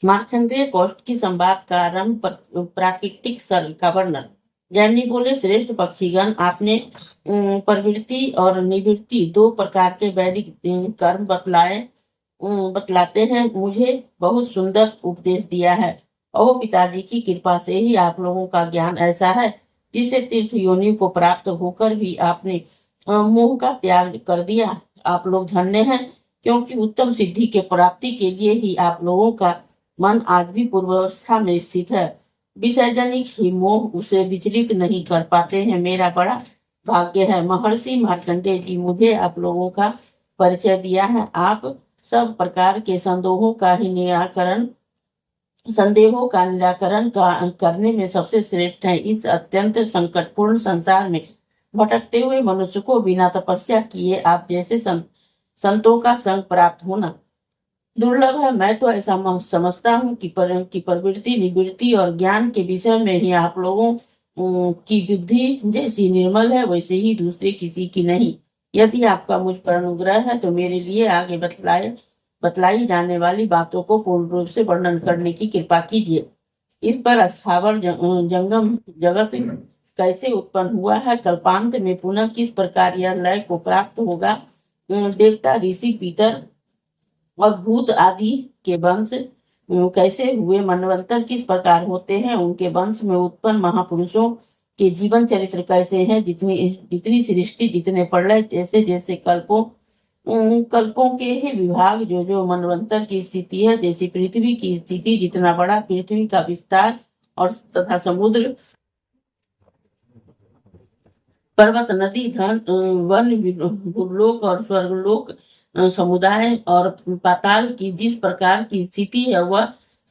मार्कंडेय कौष्ट की संवाद का आरंभ प्राकृतिक सर्ग का वर्णन। जैमिनी बोले, श्रेष्ठ पक्षीगण, आपने प्रवृत्ति और निवृत्ति दो प्रकार के वैदिक कर्म बतलाते हैं मुझे बहुत सुंदर उपदेश दिया है। और पिताजी की कृपा से ही आप लोगों का ज्ञान ऐसा है जिससे तीर्थ योनि को प्राप्त होकर भी आपने मोह का त्याग कर दिया। आप लोग धन्य हैं, क्योंकि उत्तम सिद्धि के प्राप्ति के लिए ही आप लोगों का मन आज भी पूर्वावस्था में स्थित है। विसर्जनिक ही मोह उसे विचलित नहीं कर पाते हैं। मेरा बड़ा भाग्य है। महर्षि मार्कंडेय जी, मुझे आप लोगों का परिचय दिया है। आप सब प्रकार के संदेहों का निराकरण करने में सबसे श्रेष्ठ है। इस अत्यंत संकटपूर्ण संसार में भटकते हुए मनुष्य को बिना तपस्या किए आप जैसे संतों का संग प्राप्त होना दुर्लभ है। मैं तो ऐसा समझता हूँ कि प्रवृत्ति, निवृत्ति और ज्ञान के विषय में ही आप लोगों की बुद्धि जैसी निर्मल है, वैसे ही दूसरे किसी की नहीं। यदि आपका मुझ पर अनुग्रह है तो मेरे लिए आगे बतलाई जाने वाली बातों को पूर्ण रूप से वर्णन करने की कृपा कीजिए। इस पर स्थावर जंगम जगत कैसे उत्पन्न हुआ है, कल्पांत में पुनः किस प्रकार यह लय को प्राप्त होगा, देवता, ऋषि, पितर और भूत आदि के वंश कैसे हुए, मनवंतर किस प्रकार होते हैं, उनके वंश में उत्पन्न महापुरुषों के जीवन चरित्र कैसे हैं, जितनी जितनी सृष्टि, जितने प्रलय, जैसे जैसे कल्पों के ही विभाग, जो जो मनवंतर की स्थिति है, जैसी पृथ्वी की स्थिति, जितना बड़ा पृथ्वी का विस्तार और तथा समुद्र, पर्वत, नदी, धन, वन, भूलोक और स्वर्गलोक, समुदाय और पाताल की जिस प्रकार की स्थिति है, वह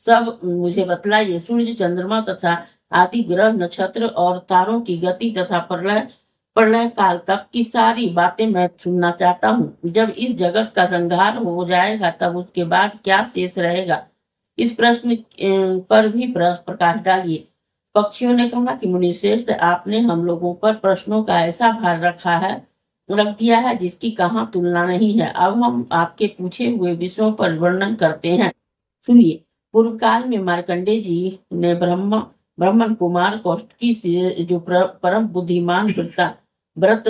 सब मुझे बतलाइए। सूर्य, चंद्रमा तथा आदि ग्रह, नक्षत्र और तारों की गति तथा प्रलय काल तक की सारी बातें मैं सुनना चाहता हूँ। जब इस जगत का संहार हो जाएगा तब उसके बाद क्या शेष रहेगा, इस प्रश्न पर भी प्रकाश डालिए। पक्षियों ने कहा कि मुनिश्रेष्ठ, आपने हम लोगों पर प्रश्नों का ऐसा भार रख दिया है जिसकी कहाँ तुलना नहीं है। अब हम आपके पूछे हुए विषयों पर वर्णन करते हैं, सुनिए। पूर्व काल में मार्कंडेय जी ने ब्राह्मण कुमार कौष्टकी से, जो परम बुद्धिमान व्रत,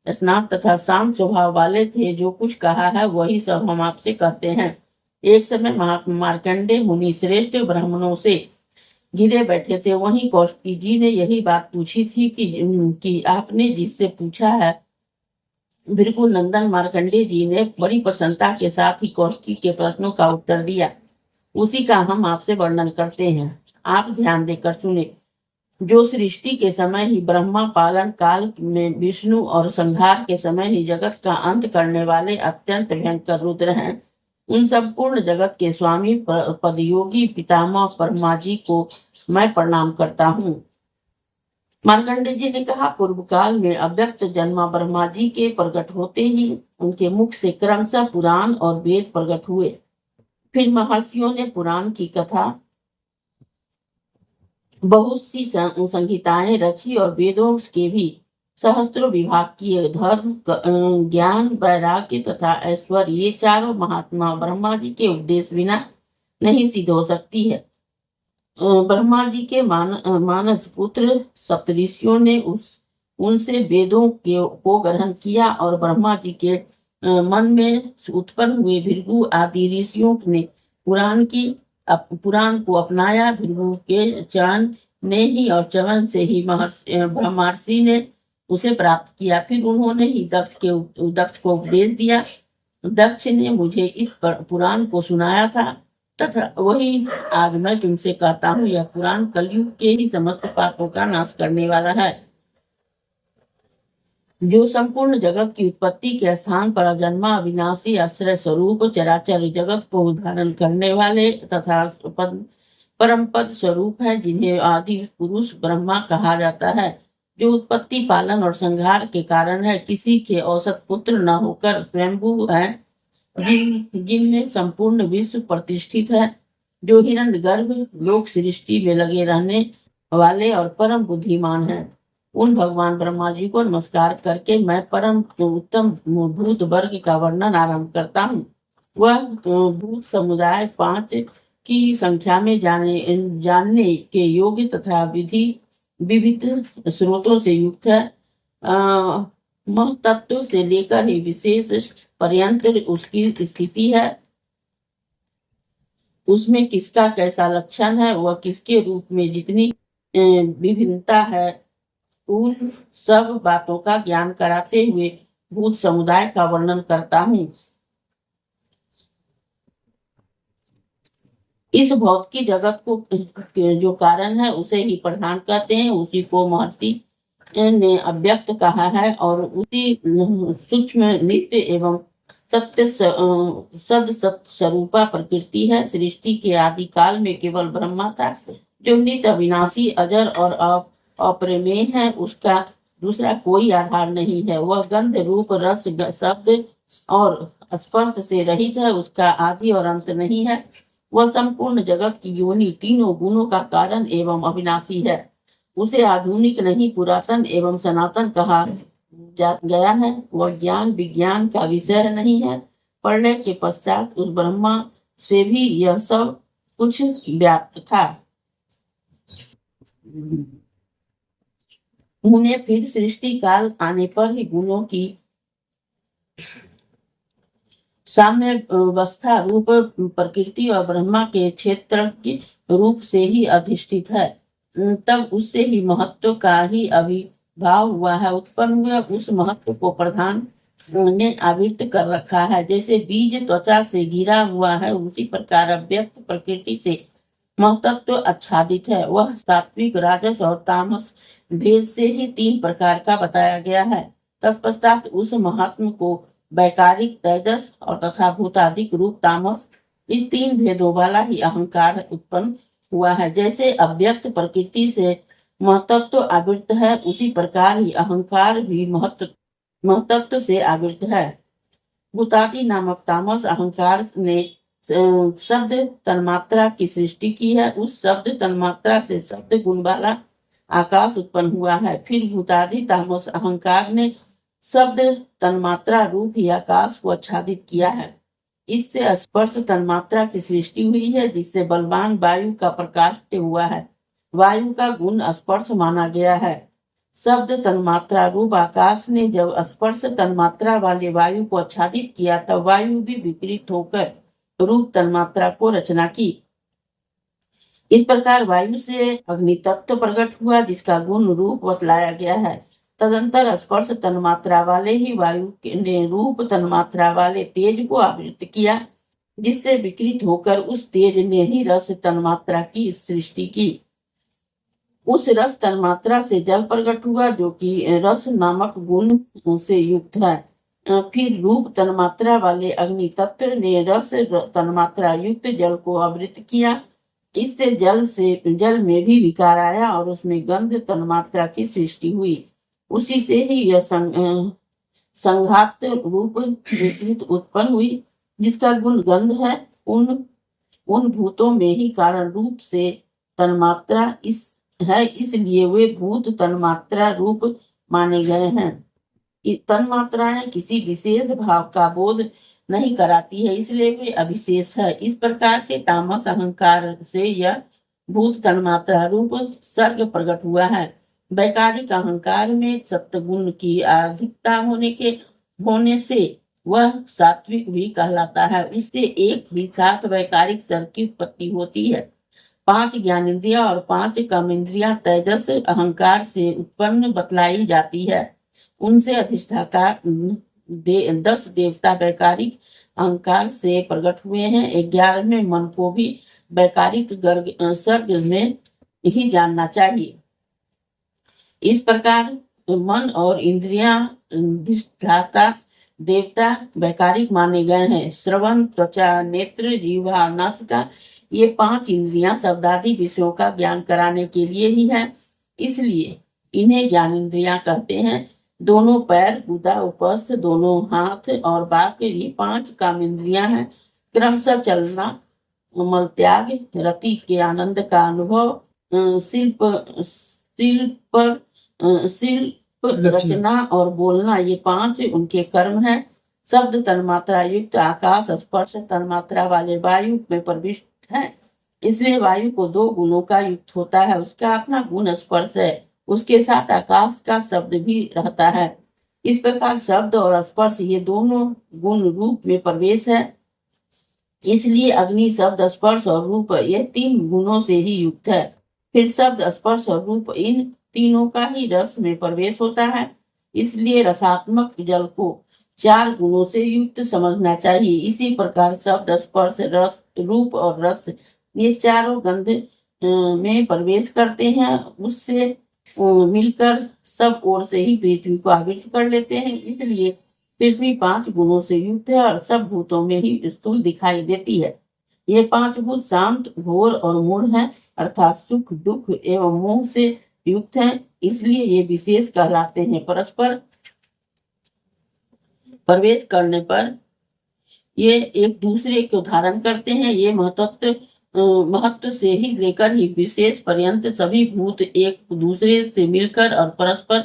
स्नान तथा शांत स्वभाव वाले थे, जो कुछ कहा है वही सब हम आपसे कहते हैं। एक समय महात्मा मार्कंडेय मुनि श्रेष्ठ ब्राह्मणों से घिरे बैठे थे। वहीं कौशिकी जी ने यही बात पूछी थी कि आपने जिससे पूछा है। भृगु नंदन मार्कंडेय जी ने बड़ी प्रसन्नता के साथ ही कौशिकी के प्रश्नों का उत्तर दिया। उसी का हम आपसे वर्णन करते हैं, आप ध्यान देकर सुने। जो सृष्टि के समय ही ब्रह्मा, पालन काल में विष्णु और संहार के समय ही जगत का अंत करने वाले अत्यंत भयंकर रुद्र हैं, उन संपूर्ण जगत के स्वामी पदयोगी पितामह परमा जी को मैं प्रणाम करता हूँ। मार्कंडेय जी ने कहा, पूर्व काल में अव्यक्त जन्मा ब्रह्मा जी के प्रकट होते ही उनके मुख से क्रमशः पुराण और वेद प्रकट हुए। फिर महर्षियों ने पुराण की कथा, बहुत सी संहिताएं रची और वेदों के भी सहस्त्रों विभाग किए। धर्म, ज्ञान, वैराग्य तथा ऐश्वर्य, ये चारों महात्मा ब्रह्मा जी के उपदेश बिना नहीं सिद्ध हो सकती है। ब्रह्मा जी के मानस पुत्र सप्तऋषियों ने उनसे वेदों को ग्रहण किया और ब्रह्मा जी के मन में उत्पन्न हुए भृगु आदि ऋषियों ने पुराण को अपनाया। भृगु के चरण ने ही और चरण से ही ब्रह्मर्षि ने उसे प्राप्त किया। फिर उन्होंने ही दक्ष को उपदेश दिया। दक्ष ने मुझे इस पुराण को सुनाया था तथा वही आज मैं तुमसे कहता हूँ। यह पुराण कलयुग के ही समस्त पापों का नाश करने वाला है, जो संपूर्ण जगत की उत्पत्ति के स्थान पर अजन्मा अविनाशी आश्रय स्वरूप चराचर जगत को धारण करने वाले तथा परम पद स्वरूप है, जिन्हें आदि पुरुष ब्रह्मा कहा जाता है, जो उत्पत्ति, पालन और संहार के कारण है, किसी के औसत पुत्र न होकर स्वयंभू है, जिनमें संपूर्ण विश्व प्रतिष्ठित है, जो हिरण्यगर्भ लोक सृष्टि में लगे रहने वाले और परम बुद्धिमान हैं। उन भगवान ब्रह्मा जी को नमस्कार करके मैं परम उत्तम भूत वर्ग का वर्णन आरंभ करता हूँ। वह भूत समुदाय 5 की संख्या में जानने के योग्य तथा विविध स्रोतों से युक्त है। महतत्व से लेकर ही विशेष पर्यंत उसकी स्थिति है। उसमें किसका कैसा लक्षण है, वह किसके रूप में जितनी विभिन्नता है, उन सब बातों का ज्ञान कराते हुए भूत समुदाय का वर्णन करता हूँ। इस भौतिक जगत को जो कारण है उसे ही प्रधान कहते हैं, उसी को महर्षि ने अव्यक्त कहा है और उसी सूक्ष्म नित्य एवं सत्य सद स्वरूपा प्रकृति है। सृष्टि के आदि काल में केवल ब्रह्मा था जो नित्य अविनाशी अजर और अप्रमेय है। उसका दूसरा कोई आधार नहीं है। वह गंध रूप रस शब्द और स्पर्श से रहित है। उसका आदि और अंत नहीं है। वह संपूर्ण जगत की योनि, तीनों गुणों का कारण एवं अविनाशी है। उसे आधुनिक नहीं, पुरातन एवं सनातन कहा गया है। वह ज्ञान विज्ञान का विषय नहीं है। प्रलय के पश्चात उस ब्रह्मा से भी यह सब कुछ व्याप्त था। उन्हें फिर सृष्टि काल आने पर ही गुणों की साम्य अवस्था रूप प्रकृति और ब्रह्मा के क्षेत्र के रूप से ही अधिष्ठित है। तब उससे ही महत्व का ही अभिभाव हुआ है। उत्पन्न हुआ उस महत्व को प्रधान ने आवृत कर रखा है। जैसे बीज त्वचा से घिरा हुआ है, उसी प्रकार अव्यक्त प्रकृति से महत्व आच्छादित है। वह सात्विक, राजस और तामस भेद से ही 3 प्रकार का बताया गया है। तत्पश्चात उस महात्म को वैकारिक तेजस और तथा भूतादिक रूप तामस, इस 3 भेदों वाला ही अहंकार उत्पन्न हुआ है। जैसे अव्यक्त प्रकृति से महत्त्व आवृत है, उसी प्रकार ही अहंकार भी महत्त्व से आवृत है। भूतादि नामक तामस अहंकार ने शब्द तन्मात्रा की सृष्टि की है। उस शब्द तन्मात्रा से शब्द गुण वाला आकाश उत्पन्न हुआ है। फिर भूतादि तामस अहंकार ने शब्द तन्मात्रा रूप ही आकाश को आच्छादित किया है। इससे स्पर्श तन्मात्रा की सृष्टि हुई है, जिससे बलवान वायु का प्रकाश हुआ है। वायु का गुण स्पर्श माना गया है। शब्द तन्मात्रा रूप आकाश ने जब स्पर्श तन्मात्रा वाले वायु को आच्छादित किया, तब वायु भी विपरीत होकर रूप तन्मात्रा को रचना की। इस प्रकार वायु से अग्नि तत्व प्रकट हुआ, जिसका गुण रूप बतलाया गया है। तदंतर स्पर्श तन्मात्रा वाले ही वायु ने रूप तन्मात्रा वाले तेज को आवृत किया, जिससे विकृत होकर उस तेज ने ही रस तन्मात्रा की सृष्टि की। उस रस तन्मात्रा से जल प्रकट हुआ, जो कि रस नामक गुण से युक्त है। फिर रूप तन्मात्रा वाले अग्नि तत्व ने रस तन्मात्रा युक्त जल को आवृत किया। इससे जल में भी विकार आया और उसमें गंध तन्मात्रा की सृष्टि हुई। उसी से ही यह संघात रूप विकृत उत्पन्न हुई, जिसका गुण गंध है। उन भूतों में ही कारण रूप से तन्मात्रा इसलिए वे भूत तन्मात्रा रूप माने गए हैं। तन्मात्राएं किसी विशेष भाव का बोध नहीं कराती है, इसलिए वे अविशेष है। इस प्रकार से तामस अहंकार से यह भूत तन्मात्रा रूप सर्ग प्रकट हुआ है। वैकारिक अहंकार में सत्वगुण की अधिकता होने से वह सात्विक भी कहलाता है। उससे एक ही साथ वैकारिक तर्क की उत्पत्ति होती है। 5 ज्ञानेन्द्रिया और 5 कर्मेंद्रिया तेजस अहंकार से उत्पन्न बतलाई जाती है। उनसे अधिष्ठाता 10 देवता वैकारिक अहंकार से प्रकट हुए हैं। 11वें मन को भी वैकारिक सर्ग में ही जानना चाहिए। इस प्रकार मन और इंद्रियां अधिष्ठाता देवता वैकारिक माने गए हैं। श्रवण, त्वचा, नेत्र, जीवा, नासिका, ये 5 इंद्रियां शब्दादि विषयों का ज्ञान कराने के लिए ही है, इसलिए इन्हें ज्ञानेन्द्रियां कहते हैं। दोनों पैर, गुदा, उपस्थ, दोनों हाथ और बाक, ये 5 कामेंद्रियां हैं। क्रमशः चलना, मल त्याग, रति के आनंद का अनुभव, शिल्प रचना और बोलना, ये 5 उनके कर्म हैं। शब्द तन्मात्रा युक्त आकाश स्पर्श तन्मात्रा वाले वायु में प्रविष्ट है। इसलिए वायु को दो गुणों का युक्त होता है। उसका अपना गुण स्पर्श है, उसके साथ आकाश का शब्द भी रहता है। इस प्रकार शब्द और स्पर्श ये दोनों गुण रूप में प्रवेश है। इसलिए अग्नि शब्द स्पर्श और रूप ये तीन गुणों से ही युक्त है। फिर शब्द स्पर्श और रूप इन तीनों का ही रस में प्रवेश होता है। इसलिए रसात्मक जल को चार गुणों से युक्त समझना चाहिए। इसी प्रकार शब्द स्पर्श रस रूप और रस ये चारों गंध में प्रवेश करते हैं। उससे मिलकर सब ओर से ही पृथ्वी को आवृत कर लेते हैं। इसलिए पृथ्वी पांच गुणों से युक्त है और सब भूतों में ही स्थूल दिखाई देती है। ये पांच भूत शांत, घोर और मूढ़ हैं, अर्थात सुख, दुख एवं मोह से युक्त हैं। इसलिए ये विशेष कहलाते हैं। परस्पर प्रवेश करने पर ये एक दूसरे को धारण करते हैं। ये महत्व से ही लेकर ही विशेष पर्यंत सभी भूत एक दूसरे से मिलकर और परस्पर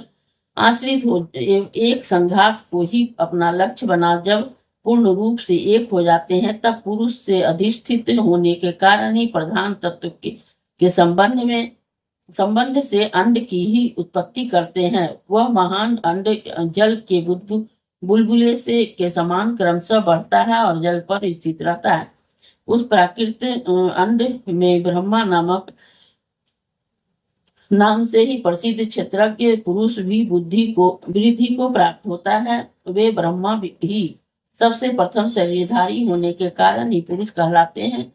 आश्रित हो एक संघात को ही अपना लक्ष्य बना जब पूर्ण रूप से एक हो जाते हैं, तब पुरुष से अधिष्ठित होने के कारण ही प्रधान तत्व के संबंध से अंड की ही उत्पत्ति करते हैं। वह महान अंड जल के बुलबुले से के समान क्रमशः बढ़ता है और जल पर स्थित रहता है। उस प्राकृत अंड में ब्रह्मा नाम से ही प्रसिद्ध क्षेत्रज्ञ पुरुष भी वृद्धि को प्राप्त होता है। वे ब्रह्मा ही सबसे प्रथम शरीरधारी होने के कारण ही पुरुष कहलाते हैं।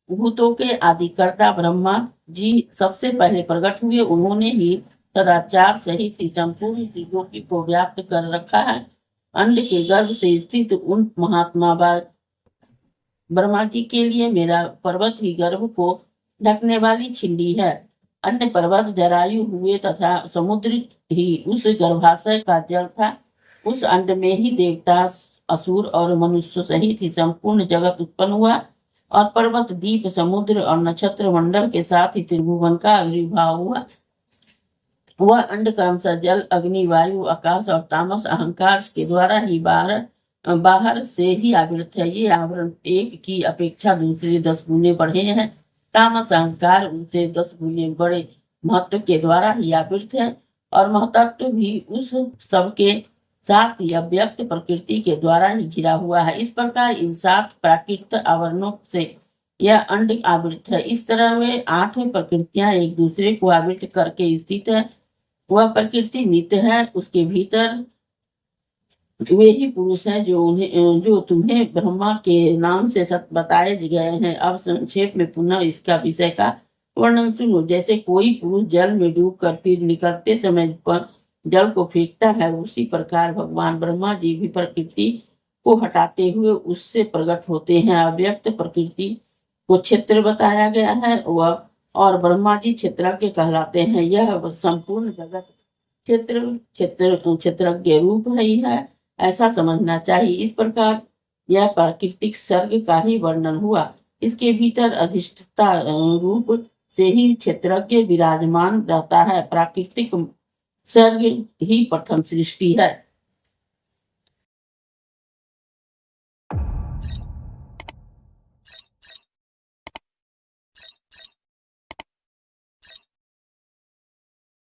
भूतों के आदिकर्ता ब्रह्मा जी सबसे पहले प्रकट हुए। उन्होंने ही सदाचार सहित संपूर्ण त्रिलोकी को व्याप्त कर रखा है। अंड के गर्भ से स्थित उन महात्मा ब्रह्मा जी के लिए मेरा पर्वत ही गर्भ को ढकने वाली छिंडी है। अन्य पर्वत जरायु हुए तथा समुद्र ही उस गर्भाशय का जल था। उस अंड में ही देवता, असुर और मनुष्य सहित ही संपूर्ण जगत उत्पन्न हुआ और पर्वत, द्वीप, समुद्र और नक्षत्र मंडल के साथ ही त्रिभुवन का आविर्भाव हुआ। वह अंड क्रमशः जल, अग्नि, वायु, आकाश और तामस अहंकार के द्वारा ही बाहर से ही आवृत है। ये आवरण एक की अपेक्षा दूसरे 10 गुने बढ़े हैं। तामस अहंकार उनसे 10 गुने बड़े महत्व के द्वारा ही आवृत है और महतत्व भी उस सबके साथ ही अव्यक्त प्रकृति के द्वारा ही घिरा हुआ है। इस प्रकार इन 7 प्राकृत आवरणों से यह अंड आवृत है। इस तरह वे 8 प्रकृतियां एक दूसरे को आवृत करके स्थित है। वह प्रकृति नित्य है, उसके भीतर वे ही पुरुष हैं जो तुम्हें ब्रह्मा के नाम से बताए गए हैं। अब संक्षेप में पुनः इसका विषय का वर्णन सुनो। जैसे कोई पुरुष जल में डूबकर फिर निकलते समय पर जल को फेंकता है, उसी प्रकार भगवान ब्रह्मा जी भी प्रकृति को हटाते हुए उससे प्रकट होते हैं। अव्यक्त प्रकृति को क्षेत्र बताया गया है वह और ब्रह्मा जी क्षेत्रज्ञ कहलाते हैं। यह संपूर्ण जगत क्षेत्रज्ञ रूप ही है, ऐसा समझना चाहिए। इस प्रकार यह प्राकृतिक सर्ग का ही वर्णन हुआ। इसके भीतर अधिष्ठता रूप से ही क्षेत्रज्ञ विराजमान रहता है। प्राकृतिक सर्ग ही प्रथम सृष्टि है।